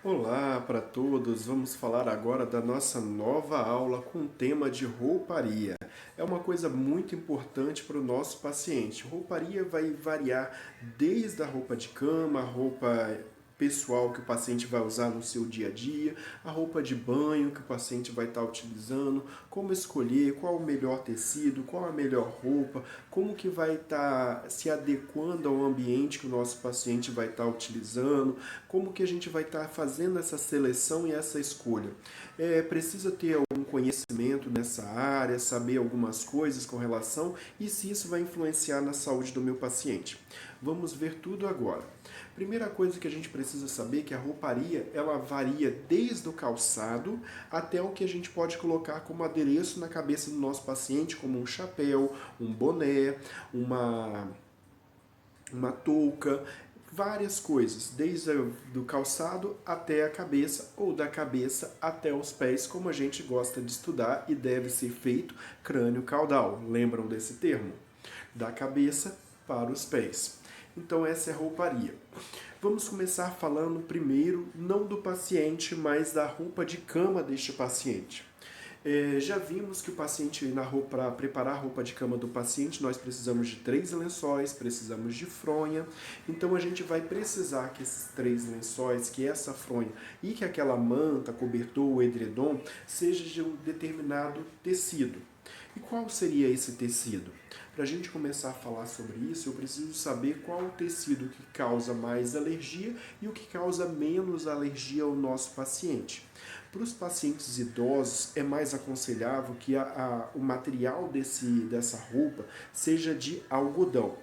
Olá para todos, vamos falar agora da nossa nova aula com o tema de rouparia. É uma coisa muito importante para o nosso paciente. Rouparia vai variar desde a roupa de cama, a roupa pessoal que o paciente vai usar no seu dia a dia, a roupa de banho que o paciente vai estar utilizando, como escolher qual o melhor tecido, qual a melhor roupa, como que vai estar se adequando ao ambiente que o nosso paciente vai estar utilizando, como que a gente vai estar fazendo essa seleção e essa escolha. Precisa ter algum conhecimento nessa área, saber algumas coisas com relação e se isso vai influenciar na saúde do meu paciente. Vamos ver tudo agora. Primeira coisa que a gente precisa saber é que a rouparia ela varia desde o calçado até o que a gente pode colocar como adereço na cabeça do nosso paciente, como um chapéu, um boné, uma touca, várias coisas, desde do calçado até a cabeça ou da cabeça até os pés, como a gente gosta de estudar e deve ser feito crânio-caudal. Lembram desse termo? Da cabeça para os pés. Então essa é a rouparia. Vamos começar falando primeiro não do paciente, mas da roupa de cama deste paciente. Já vimos que o paciente, para preparar a roupa de cama do paciente, nós precisamos de 3 lençóis, precisamos de fronha. Então a gente vai precisar que esses 3 lençóis, que essa fronha e que aquela manta, cobertor ou edredom seja de um determinado tecido. E qual seria esse tecido? Para a gente começar a falar sobre isso, eu preciso saber qual o tecido que causa mais alergia e o que causa menos alergia ao nosso paciente. Para os pacientes idosos, é mais aconselhável que o material dessa roupa seja de algodão.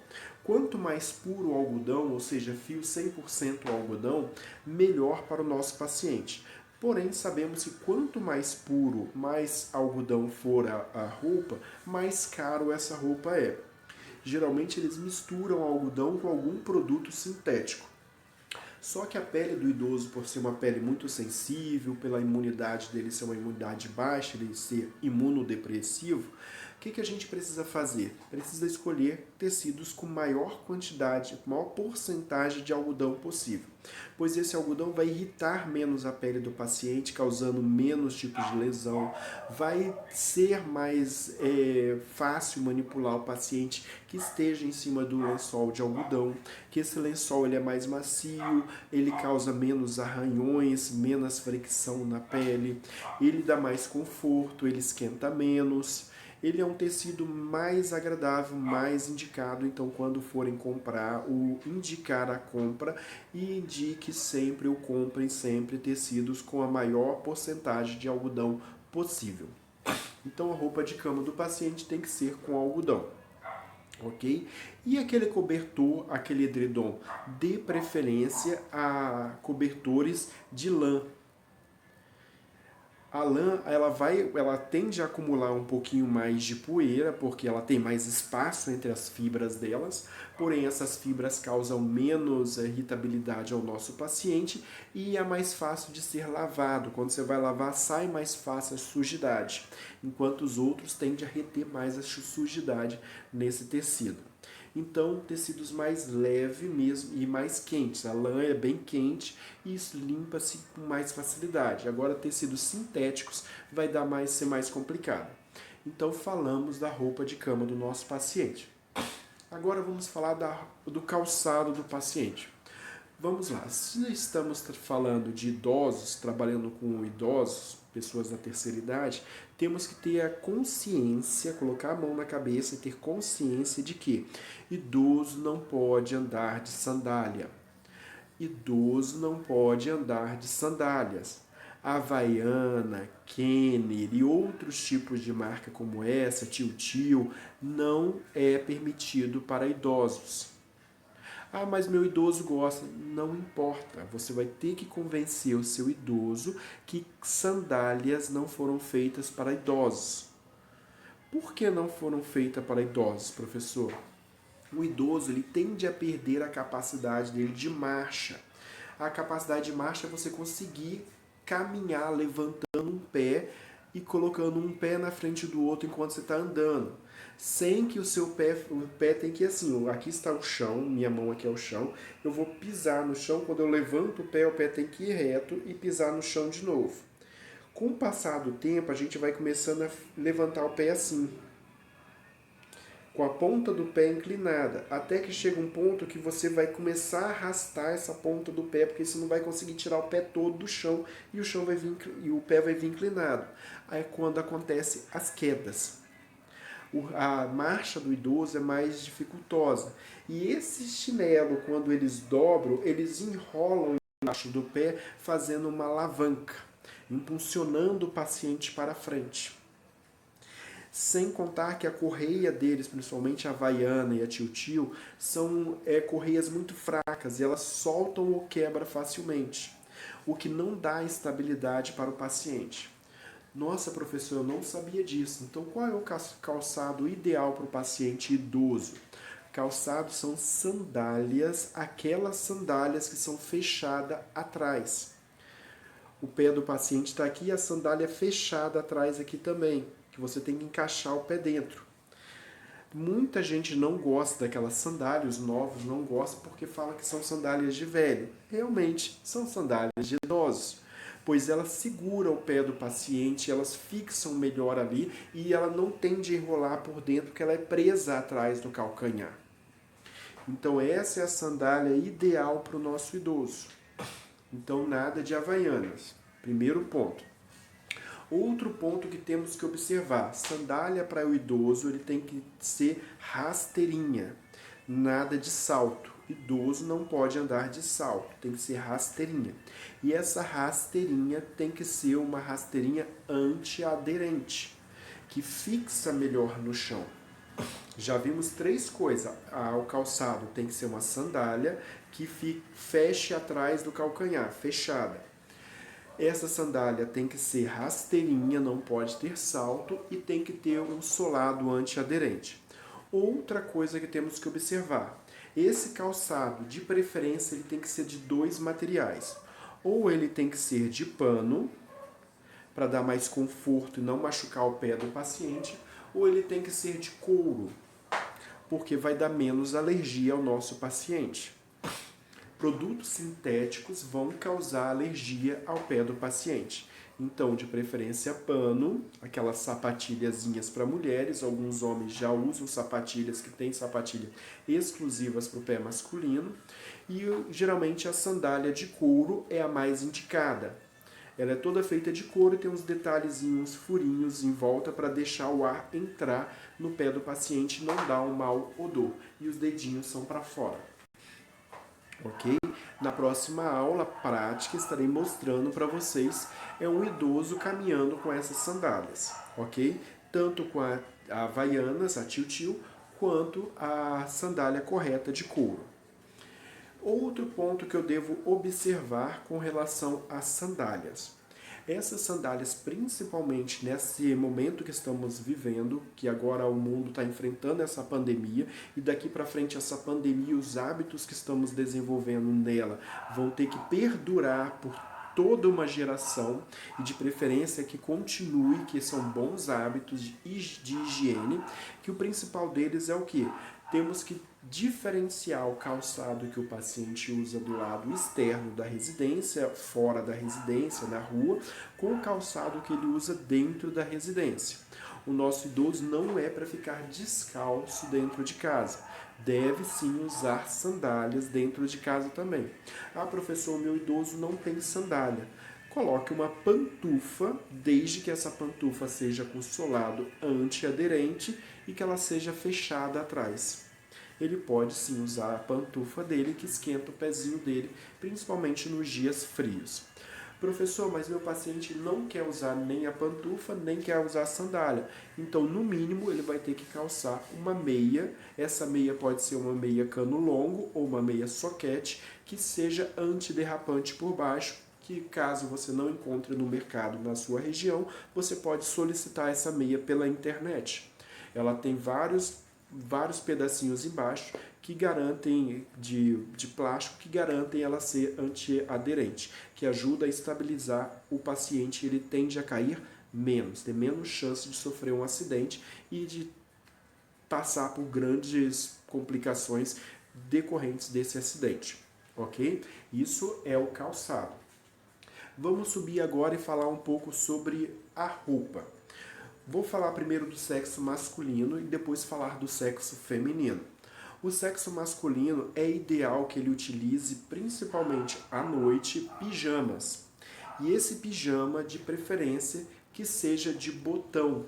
Quanto mais puro o algodão, ou seja, fio 100% algodão, melhor para o nosso paciente. Porém, sabemos que quanto mais puro, mais algodão for a roupa, mais caro essa roupa é. Geralmente eles misturam algodão com algum produto sintético. Só que a pele do idoso, por ser uma pele muito sensível, pela imunidade dele ser uma imunidade baixa, ele ser imunodepressivo, o que a gente precisa fazer? Precisa escolher tecidos com maior quantidade, maior porcentagem de algodão possível, pois esse algodão vai irritar menos a pele do paciente, causando menos tipos de lesão, vai ser mais fácil manipular o paciente que esteja em cima do lençol de algodão, que esse lençol ele é mais macio, ele causa menos arranhões, menos fricção na pele, ele dá mais conforto, ele esquenta menos. Ele é um tecido mais agradável, mais indicado, então quando forem comprar, indicar a compra e indique sempre ou comprem sempre tecidos com a maior porcentagem de algodão possível. Então a roupa de cama do paciente tem que ser com algodão. Ok? E aquele cobertor, aquele edredom, de preferência a cobertores de lã. A lã, ela tende a acumular um pouquinho mais de poeira, porque ela tem mais espaço entre as fibras delas, porém essas fibras causam menos irritabilidade ao nosso paciente e é mais fácil de ser lavado. Quando você vai lavar, sai mais fácil a sujidade, enquanto os outros tendem a reter mais a sujidade nesse tecido. Então, tecidos mais leves mesmo e mais quentes. A lã é bem quente e isso limpa-se com mais facilidade. Agora, tecidos sintéticos vai ser mais complicado. Então, falamos da roupa de cama do nosso paciente. Agora vamos falar do calçado do paciente. Vamos lá, se estamos falando de idosos, trabalhando com idosos, pessoas da terceira idade, temos que ter a consciência, colocar a mão na cabeça e ter consciência de que idoso não pode andar de sandália. Idoso não pode andar de sandálias. Havaiana, Kenner e outros tipos de marca como essa, Tio, não é permitido para idosos. Ah, mas meu idoso gosta. Não importa. Você vai ter que convencer o seu idoso que sandálias não foram feitas para idosos. Por que não foram feitas para idosos, professor? O idoso ele tende a perder a capacidade dele de marcha. A capacidade de marcha é você conseguir caminhar levantando um pé e colocando um pé na frente do outro enquanto você está andando. sem que o pé tem que ir assim, aqui está o chão, minha mão aqui é o chão, eu vou pisar no chão, quando eu levanto o pé tem que ir reto e pisar no chão de novo. Com o passar do tempo, a gente vai começando a levantar o pé assim, com a ponta do pé inclinada, até que chega um ponto que você vai começar a arrastar essa ponta do pé, porque você não vai conseguir tirar o pé todo do chão e o chão vai vir, e o pé vai vir inclinado. Aí é quando acontece as quedas. A marcha do idoso é mais dificultosa. E esse chinelo, quando eles dobram, eles enrolam embaixo do pé, fazendo uma alavanca, impulsionando o paciente para frente. Sem contar que a correia deles, principalmente a Havaiana e a Tio-Tio, são correias muito fracas e elas soltam ou quebram facilmente, o que não dá estabilidade para o paciente. Nossa, professor, eu não sabia disso. Então, qual é o calçado ideal para o paciente idoso? Calçados são sandálias, aquelas sandálias que são fechadas atrás. O pé do paciente está aqui e a sandália fechada atrás aqui também, que você tem que encaixar o pé dentro. Muita gente não gosta daquelas sandálias, os novos não gostam porque falam que são sandálias de velho. Realmente, são sandálias de idosos, pois elas seguram o pé do paciente, elas fixam melhor ali e ela não tende a enrolar por dentro, porque ela é presa atrás do calcanhar. Então essa é a sandália ideal para o nosso idoso. Então nada de Havaianas. Primeiro ponto. Outro ponto que temos que observar, sandália para o idoso, ele tem que ser rasteirinha, nada de salto. Idoso não pode andar de salto, tem que ser rasteirinha. E essa rasteirinha tem que ser uma rasteirinha antiaderente, que fixa melhor no chão. Já vimos 3 coisas. O calçado tem que ser uma sandália que feche atrás do calcanhar, fechada. Essa sandália tem que ser rasteirinha, não pode ter salto e tem que ter um solado antiaderente. Outra coisa que temos que observar, esse calçado, de preferência, ele tem que ser de 2 materiais. Ou ele tem que ser de pano, para dar mais conforto e não machucar o pé do paciente, ou ele tem que ser de couro, porque vai dar menos alergia ao nosso paciente. Produtos sintéticos vão causar alergia ao pé do paciente. Então, de preferência, pano, aquelas sapatilhazinhas para mulheres. Alguns homens já usam sapatilhas que têm sapatilhas exclusivas para o pé masculino. E geralmente a sandália de couro é a mais indicada. Ela é toda feita de couro e tem uns detalhezinhos, furinhos em volta para deixar o ar entrar no pé do paciente e não dar um mau odor. E os dedinhos são para fora. Ok? Na próxima aula prática estarei mostrando para vocês um idoso caminhando com essas sandálias, ok? Tanto com a Havaianas, a Tio-Tio, quanto a sandália correta de couro. Outro ponto que eu devo observar com relação às sandálias. Essas sandálias, principalmente nesse momento que estamos vivendo, que agora o mundo está enfrentando essa pandemia, e daqui para frente essa pandemia, os hábitos que estamos desenvolvendo nela vão ter que perdurar por toda uma geração, e de preferência que continue, que são bons hábitos de higiene, que o principal deles é o quê? Temos que diferenciar o calçado que o paciente usa do lado externo da residência, fora da residência, na rua, com o calçado que ele usa dentro da residência. O nosso idoso não é para ficar descalço dentro de casa. Deve sim usar sandálias dentro de casa também. Ah, professor, meu idoso não tem sandália. Coloque uma pantufa, desde que essa pantufa seja com solado antiaderente e que ela seja fechada atrás. Ele pode sim usar a pantufa dele, que esquenta o pezinho dele, principalmente nos dias frios. Professor, mas meu paciente não quer usar nem a pantufa, nem quer usar a sandália. Então, no mínimo, ele vai ter que calçar uma meia. Essa meia pode ser uma meia cano longo ou uma meia soquete, que seja antiderrapante por baixo, que caso você não encontre no mercado na sua região, você pode solicitar essa meia pela internet. Ela tem vários pedacinhos embaixo que garantem de plástico, que garantem ela ser antiaderente, que ajuda a estabilizar o paciente. Ele tende a cair menos, ter menos chance de sofrer um acidente e de passar por grandes complicações decorrentes desse acidente, ok? Isso é o calçado. Vamos subir agora e falar um pouco sobre a roupa. Vou falar primeiro do sexo masculino e depois falar do sexo feminino. O sexo masculino é ideal que ele utilize principalmente à noite pijamas. E esse pijama, de preferência, que seja de botão.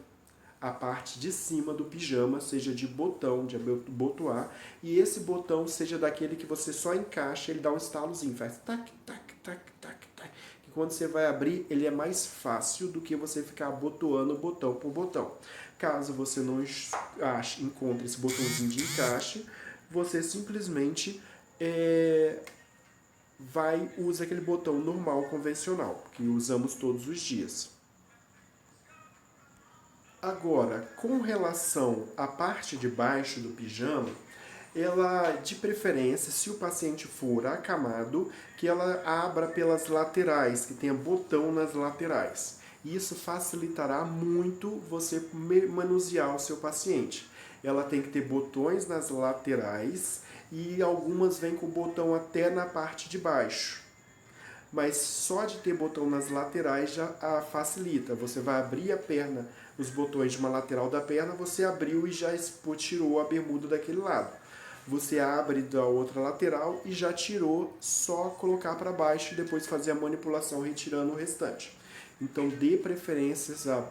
A parte de cima do pijama seja de botão, de abotoar, e esse botão seja daquele que você só encaixa, ele dá um estalozinho, faz tac, tac, tac, tac, tac. E quando você vai abrir, ele é mais fácil do que você ficar abotoando botão por botão. Caso você não encontre esse botãozinho de encaixe, você simplesmente usa aquele botão normal, convencional, que usamos todos os dias. Agora, com relação à parte de baixo do pijama, ela, de preferência, se o paciente for acamado, que ela abra pelas laterais, que tenha botão nas laterais. Isso facilitará muito você manusear o seu paciente. Ela tem que ter botões nas laterais e algumas vêm com botão até na parte de baixo. Mas só de ter botão nas laterais já facilita. Você vai abrir a perna, os botões de uma lateral da perna, você abriu e já tirou a bermuda daquele lado. Você abre da outra lateral e já tirou, só colocar para baixo e depois fazer a manipulação retirando o restante. Então dê preferências a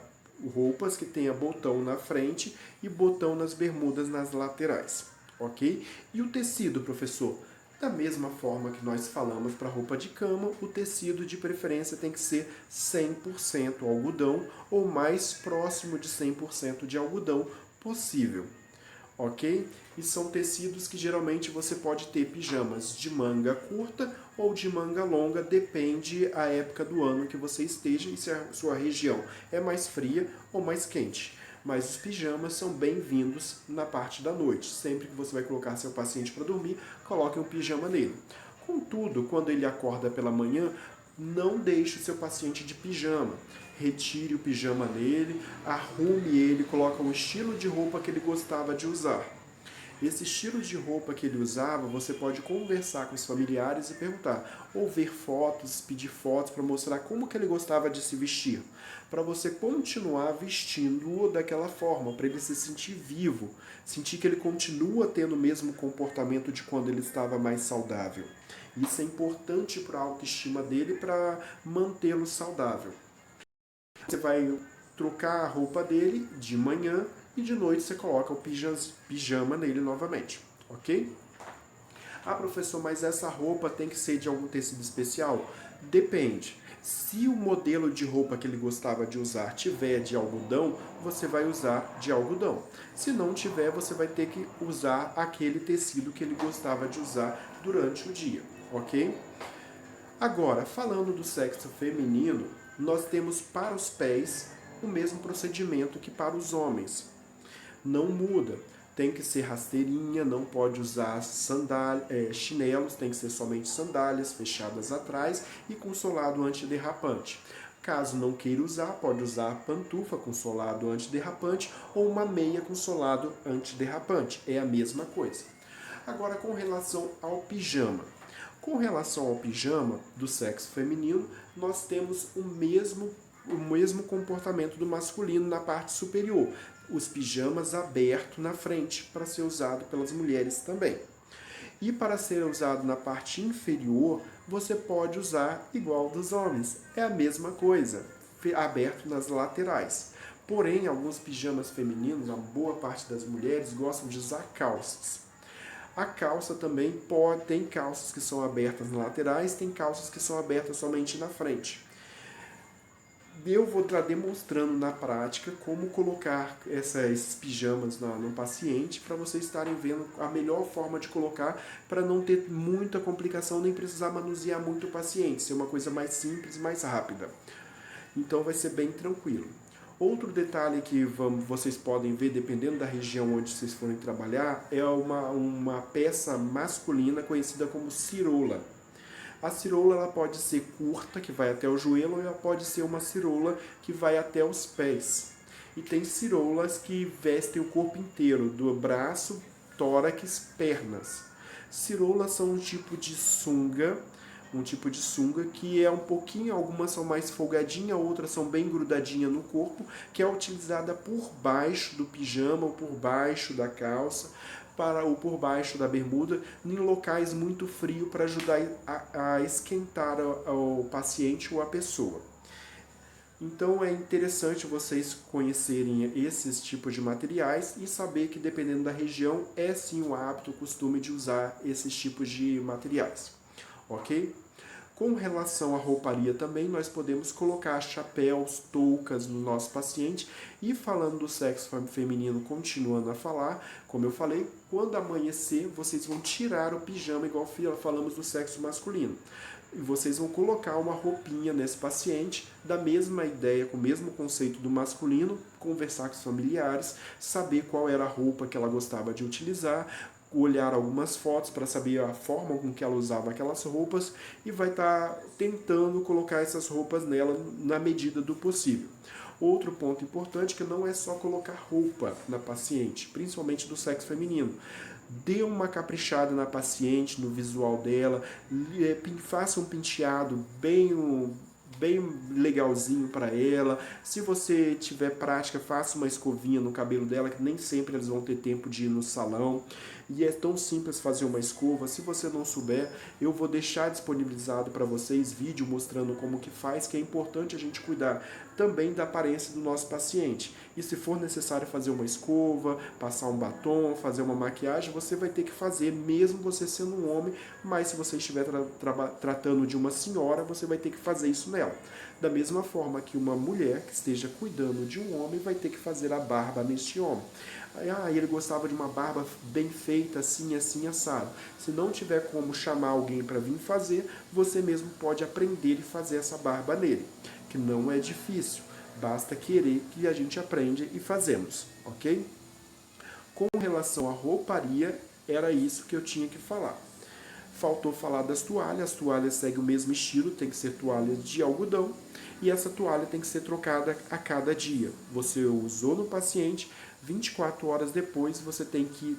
roupas que tenha botão na frente e botão nas bermudas nas laterais, ok? E o tecido, professor? Da mesma forma que nós falamos para roupa de cama, o tecido de preferência tem que ser 100% algodão ou mais próximo de 100% de algodão possível, ok? E são tecidos que geralmente você pode ter pijamas de manga curta ou de manga longa, depende a época do ano que você esteja e se a sua região é mais fria ou mais quente. Mas os pijamas são bem-vindos na parte da noite. Sempre que você vai colocar seu paciente para dormir, coloque um pijama nele. Contudo, quando ele acorda pela manhã, não deixe o seu paciente de pijama. Retire o pijama nele, arrume ele, coloque um estilo de roupa que ele gostava de usar. Esse estilo de roupa que ele usava, você pode conversar com os familiares e perguntar, ou ver fotos, pedir fotos para mostrar como que ele gostava de se vestir, para você continuar vestindo-o daquela forma, para ele se sentir vivo, sentir que ele continua tendo o mesmo comportamento de quando ele estava mais saudável. Isso é importante para a autoestima dele, para mantê-lo saudável. Você vai trocar a roupa dele de manhã e de noite você coloca o pijama nele novamente, ok? Ah, professor, mas essa roupa tem que ser de algum tecido especial? Depende. Se o modelo de roupa que ele gostava de usar tiver de algodão, você vai usar de algodão. Se não tiver, você vai ter que usar aquele tecido que ele gostava de usar durante o dia, ok? Agora, falando do sexo feminino, nós temos para os pés o mesmo procedimento que para os homens. Não muda. Tem que ser rasteirinha, não pode usar chinelos, tem que ser somente sandálias fechadas atrás e com solado antiderrapante. Caso não queira usar, pode usar pantufa com solado antiderrapante ou uma meia com solado antiderrapante. É a mesma coisa. Agora, com relação ao pijama. Com relação ao pijama do sexo feminino, nós temos o mesmo comportamento do masculino na parte superior. Os pijamas abertos na frente, para ser usado pelas mulheres também. E para ser usado na parte inferior, você pode usar igual dos homens. É a mesma coisa, aberto nas laterais. Porém, alguns pijamas femininos, a boa parte das mulheres, gostam de usar calças. A calça também tem calças que são abertas nas laterais, tem calças que são abertas somente na frente. Eu vou estar demonstrando na prática como colocar esses pijamas no paciente para vocês estarem vendo a melhor forma de colocar para não ter muita complicação nem precisar manusear muito o paciente, ser uma coisa mais simples, mais rápida. Então vai ser bem tranquilo. Outro detalhe que vocês podem ver, dependendo da região onde vocês forem trabalhar, é uma peça masculina conhecida como cirola. A cirola ela pode ser curta, que vai até o joelho, ou ela pode ser uma cirola que vai até os pés. E tem ciroulas que vestem o corpo inteiro, do braço, tórax, pernas. Ciroulas são um tipo de sunga que é um pouquinho, algumas são mais folgadinhas, outras são bem grudadinhas no corpo, que é utilizada por baixo do pijama ou por baixo da calça, ou por baixo da bermuda, em locais muito frios para ajudar a esquentar o paciente ou a pessoa. Então é interessante vocês conhecerem esses tipos de materiais e saber que dependendo da região é sim o hábito, o costume de usar esses tipos de materiais, ok? Com relação à rouparia também, nós podemos colocar chapéus, toucas no nosso paciente. E falando do sexo feminino, continuando a falar, como eu falei, quando amanhecer, vocês vão tirar o pijama, igual falamos do sexo masculino. E vocês vão colocar uma roupinha nesse paciente, da mesma ideia, com o mesmo conceito do masculino, conversar com os familiares, saber qual era a roupa que ela gostava de utilizar, olhar algumas fotos para saber a forma com que ela usava aquelas roupas e vai estar tentando colocar essas roupas nela na medida do possível. Outro ponto importante é que não é só colocar roupa na paciente, principalmente do sexo feminino. Dê uma caprichada na paciente, no visual dela, faça um penteado bem legalzinho para ela. Se você tiver prática, faça uma escovinha no cabelo dela, que nem sempre eles vão ter tempo de ir no salão. E é tão simples fazer uma escova. Se você não souber, eu vou deixar disponibilizado para vocês vídeo mostrando como que faz, que é importante a gente cuidar também da aparência do nosso paciente. E se for necessário fazer uma escova, passar um batom, fazer uma maquiagem, você vai ter que fazer, mesmo você sendo um homem, mas se você estiver tratando de uma senhora, você vai ter que fazer isso nela. Da mesma forma que uma mulher que esteja cuidando de um homem vai ter que fazer a barba neste homem. Ele gostava de uma barba bem feita, assim, assim, assado. Se não tiver como chamar alguém para vir fazer, você mesmo pode aprender e fazer essa barba nele, que não é difícil. Basta querer que a gente aprende e fazemos, ok? Com relação à rouparia, era isso que eu tinha que falar. Faltou falar das toalhas. As toalhas seguem o mesmo estilo, tem que ser toalhas de algodão. E essa toalha tem que ser trocada a cada dia. Você usou no paciente, 24 horas depois você tem que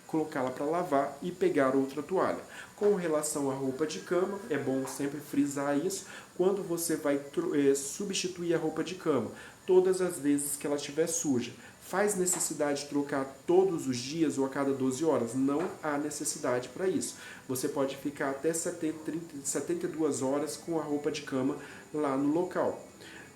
colocá-la para lavar e pegar outra toalha. Com relação à roupa de cama, é bom sempre frisar isso, quando você vai substituir a roupa de cama, todas as vezes que ela estiver suja. Faz necessidade de trocar todos os dias ou a cada 12 horas? Não há necessidade para isso. Você pode ficar até 72 horas com a roupa de cama lá no local.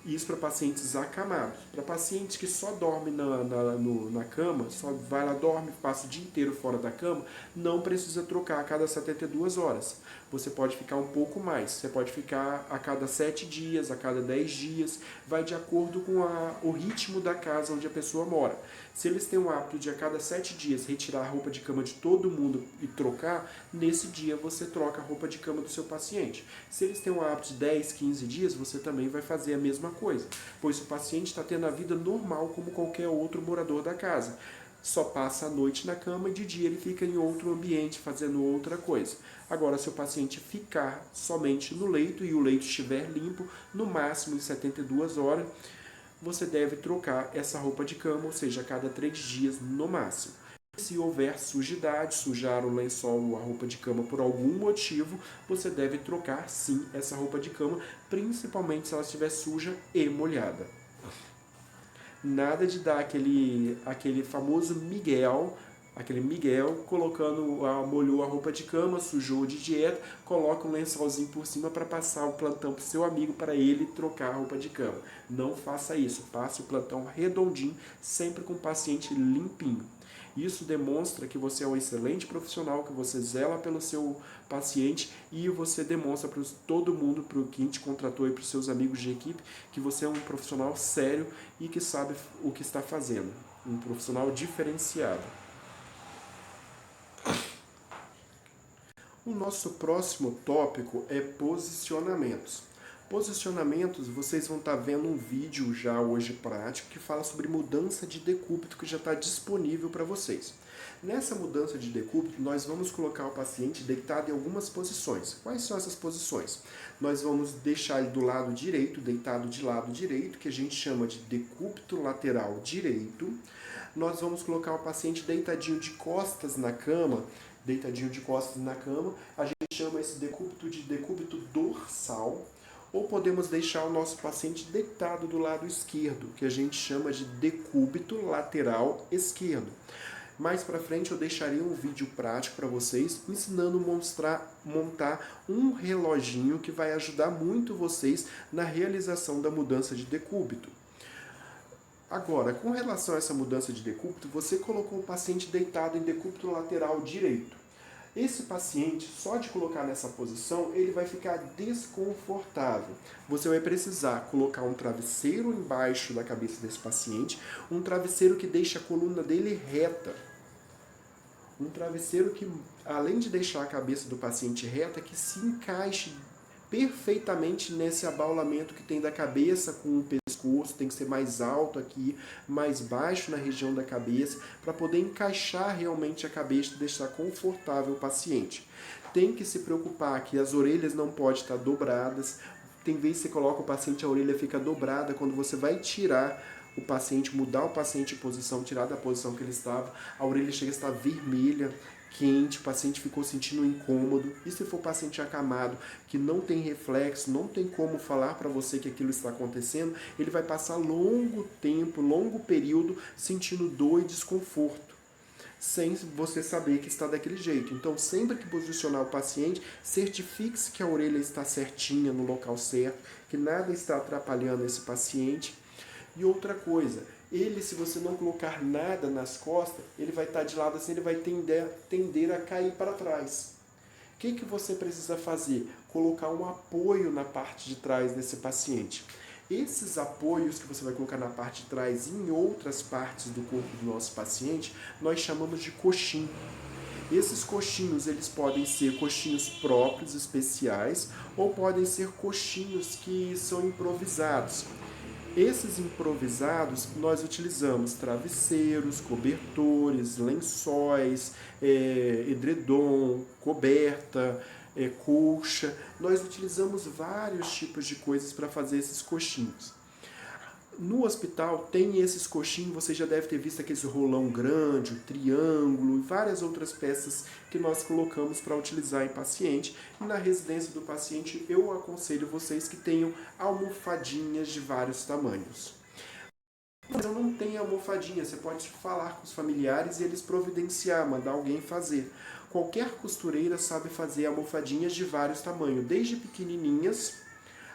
Isso para pacientes acamados. Para pacientes que só dormem na cama, só vai lá, dorme, passa o dia inteiro fora da cama, não precisa trocar a cada 72 horas. Você pode ficar um pouco mais. Você pode ficar a cada 7 dias, a cada 10 dias. Vai de acordo com o ritmo da casa onde a pessoa mora. Se eles têm o hábito de a cada 7 dias retirar a roupa de cama de todo mundo e trocar, nesse dia você troca a roupa de cama do seu paciente. Se eles têm o hábito de 10, 15 dias, você também vai fazer a mesma coisa, pois o paciente está tendo a vida normal como qualquer outro morador da casa. Só passa a noite na cama e de dia ele fica em outro ambiente fazendo outra coisa. Agora, se o paciente ficar somente no leito e o leito estiver limpo, no máximo em 72 horas, você deve trocar essa roupa de cama, ou seja, a cada 3 dias no máximo. Se houver sujidade, sujar o lençol ou a roupa de cama por algum motivo, você deve trocar sim essa roupa de cama, principalmente se ela estiver suja e molhada. Nada de dar aquele famoso migué, molhou a roupa de cama, sujou de dieta, coloca um lençolzinho por cima para passar o plantão para o seu amigo, para ele trocar a roupa de cama. Não faça isso, passe o plantão redondinho, sempre com o paciente limpinho. Isso demonstra que você é um excelente profissional, que você zela pelo seu paciente e você demonstra para todo mundo, para quem te contratou e para os seus amigos de equipe, que você é um profissional sério e que sabe o que está fazendo. Um profissional diferenciado. O nosso próximo tópico é posicionamentos. Posicionamentos, vocês vão estar vendo um vídeo já hoje prático que fala sobre mudança de decúbito que já está disponível para vocês. Nessa mudança de decúbito, nós vamos colocar o paciente deitado em algumas posições. Quais são essas posições? Nós vamos deixar ele do lado direito, deitado de lado direito, que a gente chama de decúbito lateral direito. Nós vamos colocar o paciente deitadinho de costas na cama, a gente chama esse decúbito de decúbito dorsal. Ou podemos deixar o nosso paciente deitado do lado esquerdo, que a gente chama de decúbito lateral esquerdo. Mais para frente eu deixaria um vídeo prático para vocês, ensinando a montar um reloginho que vai ajudar muito vocês na realização da mudança de decúbito. Agora, com relação a essa mudança de decúbito, você colocou o paciente deitado em decúbito lateral direito. Esse paciente, só de colocar nessa posição, ele vai ficar desconfortável. Você vai precisar colocar um travesseiro embaixo da cabeça desse paciente, um travesseiro que deixe a coluna dele reta. Um travesseiro que, além de deixar a cabeça do paciente reta, que se encaixe perfeitamente nesse abaulamento que tem da cabeça com o pescoço, tem que ser mais alto aqui, mais baixo na região da cabeça, para poder encaixar realmente a cabeça e deixar confortável o paciente. Tem que se preocupar que as orelhas não podem estar dobradas. Tem vezes que você coloca o paciente, a orelha fica dobrada, quando você vai tirar o paciente, mudar o paciente de posição, tirar da posição que ele estava, a orelha chega a estar vermelha, quente, o paciente ficou sentindo um incômodo. E se for paciente acamado, que não tem reflexo, não tem como falar para você que aquilo está acontecendo, ele vai passar longo tempo, longo período sentindo dor e desconforto, sem você saber que está daquele jeito. Então, sempre que posicionar o paciente, certifique-se que a orelha está certinha, no local certo, que nada está atrapalhando esse paciente. E outra coisa, ele, se você não colocar nada nas costas, ele vai estar de lado assim, ele vai tender a cair para trás. O que você precisa fazer? Colocar um apoio na parte de trás desse paciente. Esses apoios que você vai colocar na parte de trás e em outras partes do corpo do nosso paciente, nós chamamos de coxim. Esses coxinhos, eles podem ser coxinhos próprios, especiais, ou podem ser coxinhos que são improvisados. Esses improvisados, nós utilizamos travesseiros, cobertores, lençóis, edredom, coberta, colcha. Nós utilizamos vários tipos de coisas para fazer esses coxinhos. No hospital tem esses coxinhos, você já deve ter visto aquele rolão grande, o triângulo e várias outras peças que nós colocamos para utilizar em paciente. E na residência do paciente eu aconselho vocês que tenham almofadinhas de vários tamanhos. Mas eu não tenho almofadinha, você pode falar com os familiares e eles providenciar, mandar alguém fazer. Qualquer costureira sabe fazer almofadinhas de vários tamanhos, desde pequenininhas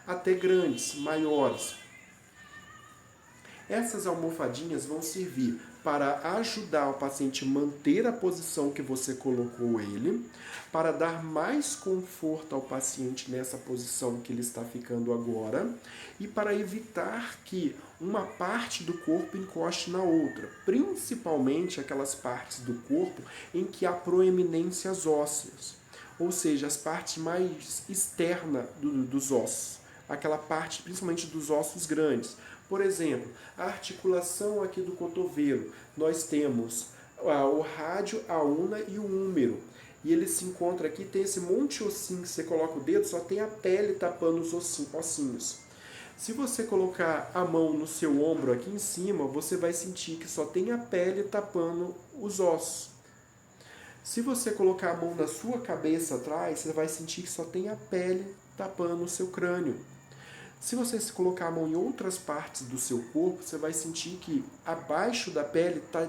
até grandes, maiores. Essas almofadinhas vão servir para ajudar o paciente a manter a posição que você colocou ele, para dar mais conforto ao paciente nessa posição que ele está ficando agora e para evitar que uma parte do corpo encoste na outra, principalmente aquelas partes do corpo em que há proeminências ósseas, ou seja, as partes mais externas dos ossos, aquela parte principalmente dos ossos grandes. Por exemplo, a articulação aqui do cotovelo, nós temos o rádio, a una e o húmero. E ele se encontra aqui, tem esse monte de ossinho que você coloca o dedo, só tem a pele tapando os ossinhos. Se você colocar a mão no seu ombro aqui em cima, você vai sentir que só tem a pele tapando os ossos. Se você colocar a mão na sua cabeça atrás, você vai sentir que só tem a pele tapando o seu crânio. Se você colocar a mão em outras partes do seu corpo, você vai sentir que abaixo da pele está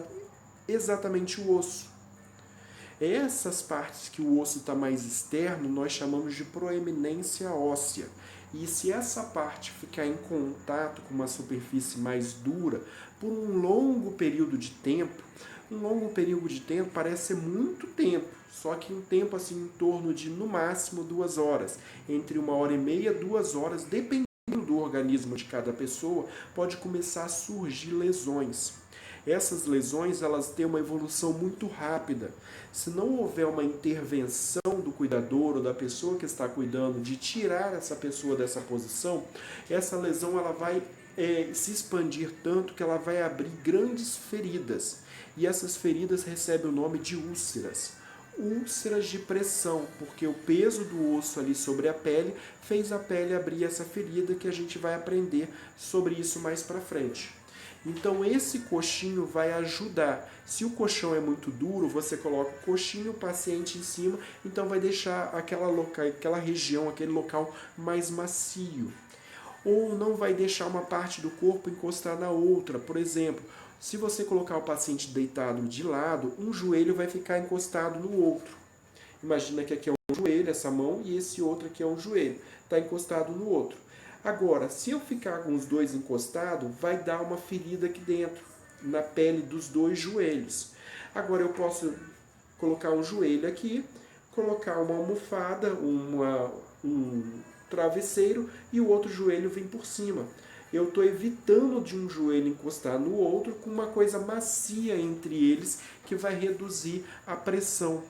exatamente o osso. Essas partes que o osso está mais externo, nós chamamos de proeminência óssea. E se essa parte ficar em contato com uma superfície mais dura por um longo período de tempo parece ser muito tempo, só que um tempo assim em torno de, no máximo, 2 horas, entre 1h30 e 2 horas, dependendo do organismo de cada pessoa, pode começar a surgir lesões. Essas lesões, elas têm uma evolução muito rápida. Se não houver uma intervenção do cuidador ou da pessoa que está cuidando de tirar essa pessoa dessa posição, essa lesão ela vai se expandir tanto que ela vai abrir grandes feridas. e essas feridas recebem o nome de úlceras. Úlceras de pressão, porque o peso do osso ali sobre a pele fez a pele abrir essa ferida, que a gente vai aprender sobre isso mais para frente. Então esse coxinho vai ajudar. Se o colchão é muito duro, você coloca o coxinho, o paciente em cima, então vai deixar aquela região, aquele local mais macio. Ou não vai deixar uma parte do corpo encostar na outra. Por exemplo, se você colocar o paciente deitado de lado, um joelho vai ficar encostado no outro. Imagina que aqui é um joelho, essa mão, e esse outro aqui é um joelho. Está encostado no outro. Agora, se eu ficar com os dois encostados, vai dar uma ferida aqui dentro, na pele dos dois joelhos. Agora eu posso colocar um joelho aqui, colocar uma almofada, um travesseiro, e o outro joelho vem por cima. Eu estou evitando de um joelho encostar no outro com uma coisa macia entre eles, que vai reduzir a pressão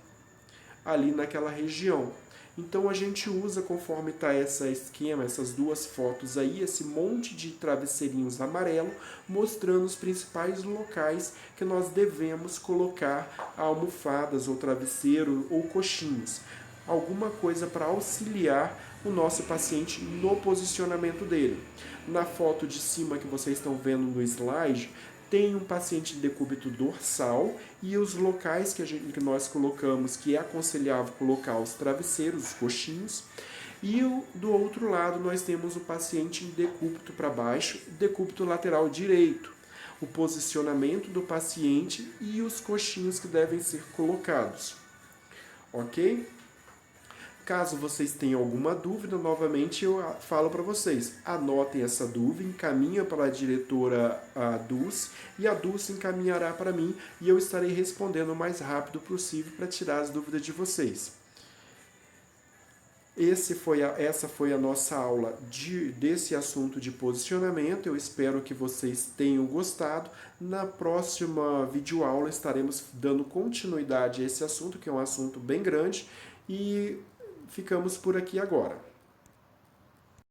ali naquela região. Então a gente usa, conforme está esse esquema, essas duas fotos aí, esse monte de travesseirinhos amarelo, mostrando os principais locais que nós devemos colocar almofadas ou travesseiro ou coxinhos. Alguma coisa para auxiliar o nosso paciente no posicionamento dele. Na foto de cima que vocês estão vendo no slide, tem um paciente de decúbito dorsal e os locais que nós colocamos, que é aconselhável colocar os travesseiros, os coxinhos. E do outro lado nós temos o paciente em decúbito para baixo, decúbito lateral direito. O posicionamento do paciente e os coxinhos que devem ser colocados. Ok? Caso vocês tenham alguma dúvida, novamente eu falo para vocês, anotem essa dúvida, encaminhem para a diretora Dulce, e a Dulce encaminhará para mim, e eu estarei respondendo o mais rápido possível para tirar as dúvidas de vocês. Essa foi a nossa aula desse assunto de posicionamento. Eu espero que vocês tenham gostado. Na próxima videoaula estaremos dando continuidade a esse assunto, que é um assunto bem grande, e ficamos por aqui agora.